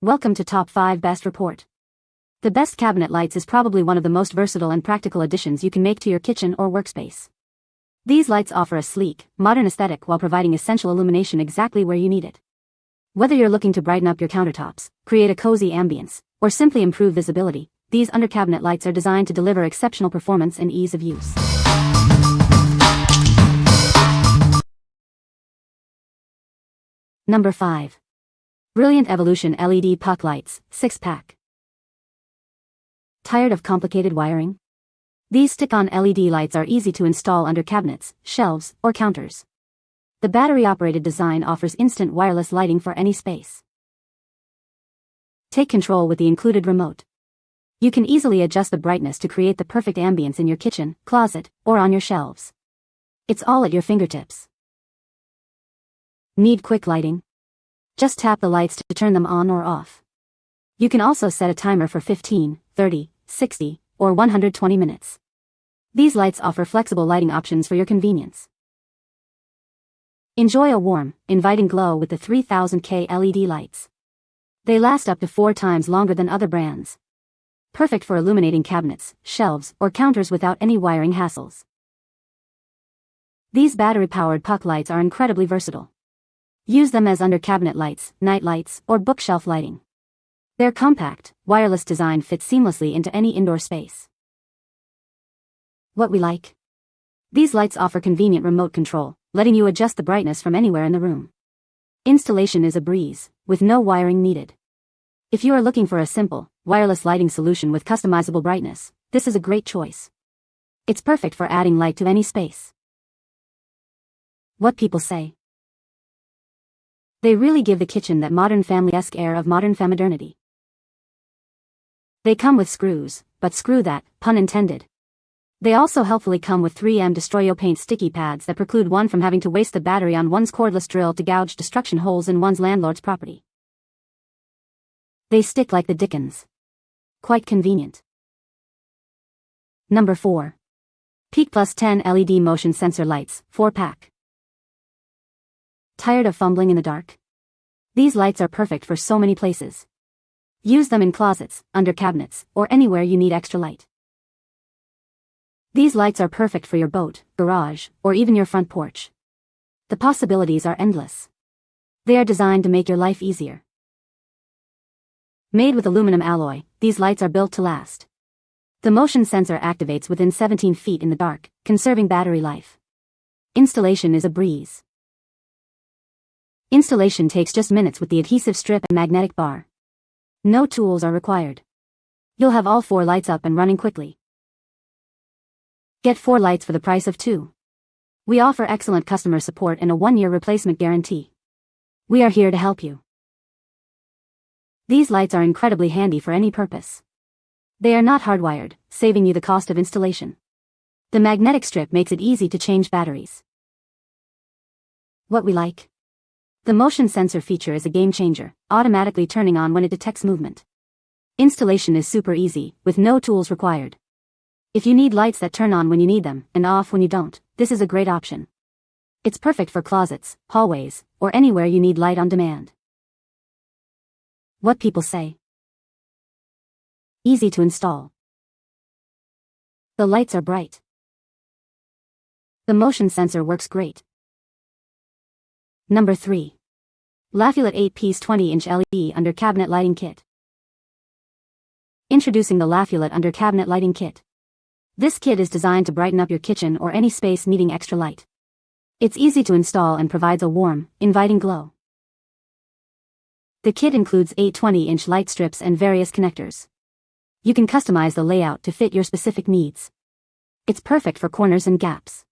Welcome to Top 5 Best Report. The best cabinet lights is probably one of the most versatile and practical additions you can make to your kitchen or workspace. These lights offer a sleek, modern aesthetic while providing essential illumination exactly where you need it. Whether you're looking to brighten up your countertops, create a cozy ambience, or simply improve visibility, these under-cabinet lights are designed to deliver exceptional performance and ease of use. Number 5. Brilliant Evolution LED Puck Lights, 6-pack. Tired of complicated wiring? These stick-on LED lights are easy to install under cabinets, shelves, or counters. The battery-operated design offers instant wireless lighting for any space. Take control with the included remote. You can easily adjust the brightness to create the perfect ambience in your kitchen, closet, or on your shelves. It's all at your fingertips. Need quick lighting? Just tap the lights to turn them on or off. You can also set a timer for 15, 30, 60, or 120 minutes. These lights offer flexible lighting options for your convenience. Enjoy a warm, inviting glow with the 3000K LED lights. They last up to 4 times longer than other brands. Perfect for illuminating cabinets, shelves, or counters without any wiring hassles. These battery-powered puck lights are incredibly versatile. Use them as under-cabinet lights, night lights, or bookshelf lighting. Their compact, wireless design fits seamlessly into any indoor space. What we like? These lights offer convenient remote control, letting you adjust the brightness from anywhere in the room. Installation is a breeze, with no wiring needed. If you are looking for a simple, wireless lighting solution with customizable brightness, this is a great choice. It's perfect for adding light to any space. What people say? They really give the kitchen that modern family-esque air of modern modernity. They come with screws, but screw that, pun intended. They also helpfully come with 3M Destroyo paint sticky pads that preclude one from having to waste the battery on one's cordless drill to gouge destruction holes in one's landlord's property. They stick like the dickens. Quite convenient. Number 4. PeakPlus 10 LED Motion Sensor Lights, 4-pack. Tired of fumbling in the dark? These lights are perfect for so many places. Use them in closets, under cabinets, or anywhere you need extra light. These lights are perfect for your boat, garage, or even your front porch. The possibilities are endless. They are designed to make your life easier. Made with aluminum alloy, these lights are built to last. The motion sensor activates within 17 feet in the dark, conserving battery life. Installation is a breeze. Installation takes just minutes with the adhesive strip and magnetic bar. No tools are required. You'll have all 4 lights up and running quickly. Get 4 lights for the price of 2. We offer excellent customer support and a 1-year replacement guarantee. We are here to help you. These lights are incredibly handy for any purpose. They are not hardwired, saving you the cost of installation. The magnetic strip makes it easy to change batteries. What we like? The motion sensor feature is a game changer, automatically turning on when it detects movement. Installation is super easy, with no tools required. If you need lights that turn on when you need them, and off when you don't, this is a great option. It's perfect for closets, hallways, or anywhere you need light on demand. What people say? Easy to install. The lights are bright. The motion sensor works great. Number 3. LAFULIT 8-piece 20-inch LED under cabinet lighting kit. Introducing the LAFULIT under cabinet lighting kit. This kit is designed to brighten up your kitchen or any space needing extra light. It's easy to install and provides a warm, inviting glow. The kit includes 8 20-inch light strips and various connectors. You can customize the layout to fit your specific needs. It's perfect for corners and gaps.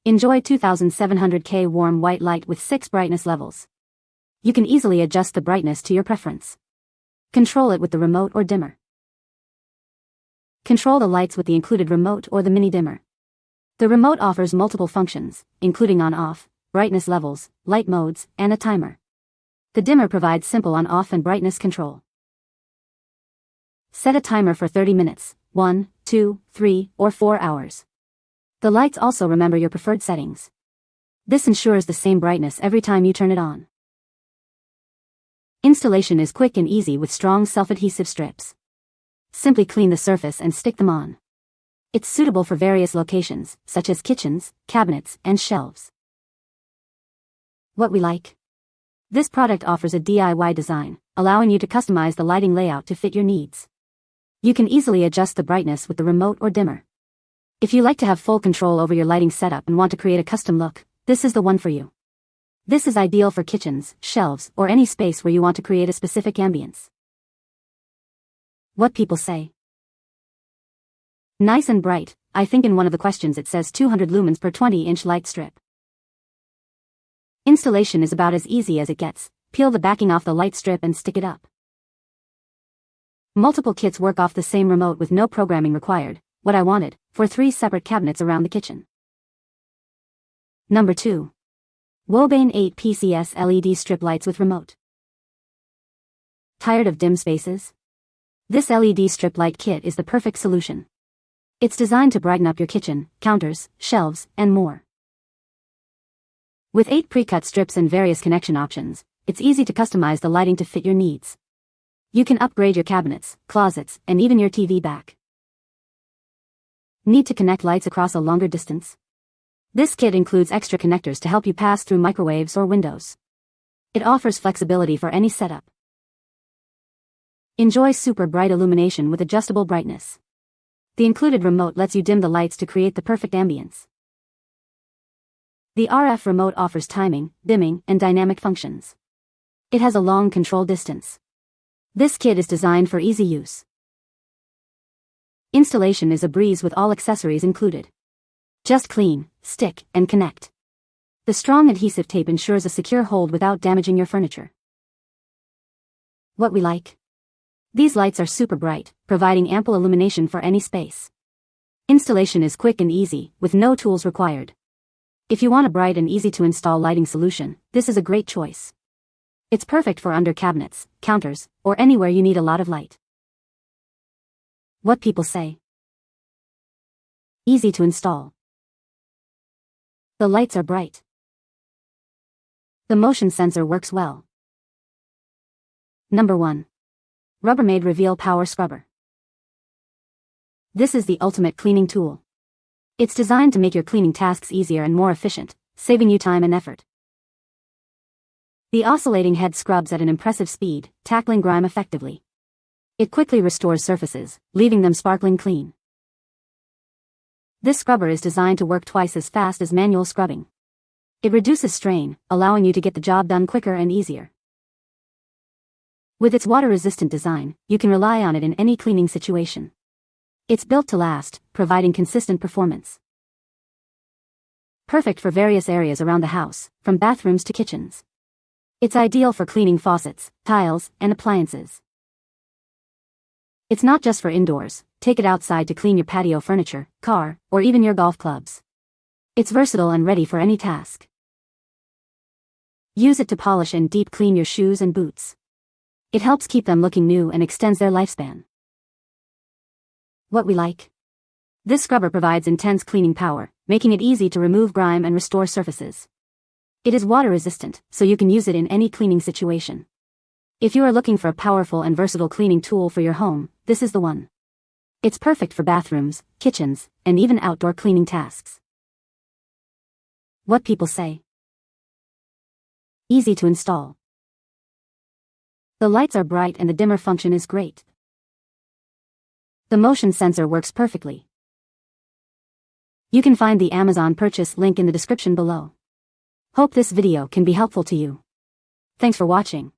Enjoy 2700K warm white light with 6 brightness levels. You can easily adjust the brightness to your preference. Control it with the remote or dimmer. Control the lights with the included remote or the mini dimmer. The remote offers multiple functions, including on-off, brightness levels, light modes, and a timer. The dimmer provides simple on-off and brightness control. Set a timer for 30 minutes, 1, 2, 3, or 4 hours. The lights also remember your preferred settings. This ensures the same brightness every time you turn it on. Installation is quick and easy with strong self-adhesive strips. Simply clean the surface and stick them on. It's suitable for various locations, such as kitchens, cabinets, and shelves. What we like. This product offers a DIY design, allowing you to customize the lighting layout to fit your needs. You can easily adjust the brightness with the remote or dimmer. If you like to have full control over your lighting setup and want to create a custom look, this is the one for you. This is ideal for kitchens, shelves, or any space where you want to create a specific ambience. What people say. Nice and bright. I think in one of the questions it says 200 lumens per 20-inch light strip. Installation is about as easy as it gets. Peel the backing off the light strip and stick it up. Multiple kits work off the same remote with no programming required. What I wanted, for 3 separate cabinets around the kitchen. Number 2. WOBANE 8 PCS LED strip lights with remote. Tired of dim spaces? This LED strip light kit is the perfect solution. It's designed to brighten up your kitchen, counters, shelves, and more. With 8 pre-cut strips and various connection options, it's easy to customize the lighting to fit your needs. You can upgrade your cabinets, closets, and even your TV back. Need to connect lights across a longer distance? This kit includes extra connectors to help you pass through microwaves or windows. It offers flexibility for any setup. Enjoy super bright illumination with adjustable brightness. The included remote lets you dim the lights to create the perfect ambience. The RF remote offers timing, dimming, and dynamic functions. It has a long control distance. This kit is designed for easy use. Installation is a breeze with all accessories included. Just clean, stick, and connect. The strong adhesive tape ensures a secure hold without damaging your furniture. What we like. These lights are super bright, providing ample illumination for any space. Installation is quick and easy, with no tools required. If you want a bright and easy to install lighting solution, this is a great choice. It's perfect for under cabinets, counters, or anywhere you need a lot of light. What people say. Easy to install. The lights are bright. The motion sensor works well. Number 1. Rubbermaid Reveal Power Scrubber. This is the ultimate cleaning tool. It's designed to make your cleaning tasks easier and more efficient, saving you time and effort. The oscillating head scrubs at an impressive speed, tackling grime effectively. It quickly restores surfaces, leaving them sparkling clean. This scrubber is designed to work twice as fast as manual scrubbing. It reduces strain, allowing you to get the job done quicker and easier. With its water-resistant design, you can rely on it in any cleaning situation. It's built to last, providing consistent performance. Perfect for various areas around the house, from bathrooms to kitchens. It's ideal for cleaning faucets, tiles, and appliances. It's not just for indoors. Take it outside to clean your patio furniture, car, or even your golf clubs. It's versatile and ready for any task. Use it to polish and deep clean your shoes and boots. It helps keep them looking new and extends their lifespan. What we like. This scrubber provides intense cleaning power, making it easy to remove grime and restore surfaces. It is water resistant, so you can use it in any cleaning situation. If you are looking for a powerful and versatile cleaning tool for your home, this is the one. It's perfect for bathrooms, kitchens, and even outdoor cleaning tasks. What people say. Easy to install. The lights are bright and the dimmer function is great. The motion sensor works perfectly. You can find the Amazon purchase link in the description below. Hope this video can be helpful to you. Thanks for watching.